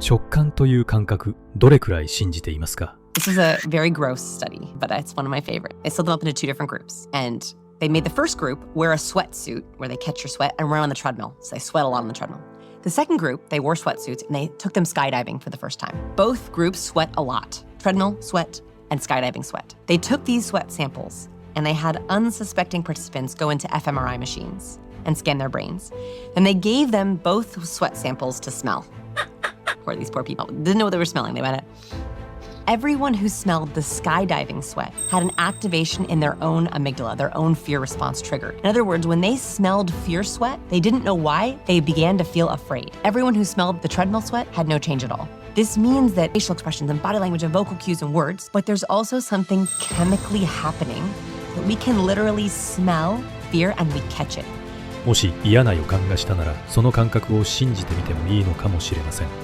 直感という感覚、どれくらい信じていますか？ This is a very gross study, but it's one of my favorite. They split them up into two different groups. And they made the first group wear a sweatsuit where they catch your sweat and run on the treadmill. So they sweat a lot on the treadmill. The second group, they wore sweatsuits and they took them skydiving for the first time. Both groups sweat a lot. Treadmill, sweat, and skydiving sweat. They took these sweat samples and they had unsuspecting participants go into fMRI machines and scan their brains. Then they gave them both sweat samples to smell. Poor these poor people. Didn't know what they were smelling. They went, everyone who smelled the skydiving sweat had an activation in their own amygdala, their own fear response triggered. In other words, when they smelled fear sweat, they didn't know why, they began to feel afraid. Everyone who smelled the treadmill sweat had no change at all. This means that facial expressions and body language and vocal cues and words, but there's also something chemically happening that we can literally smell fear and we catch it. もし嫌な予感がしたなら、その感覚を信じてみてもいいのかもしれません。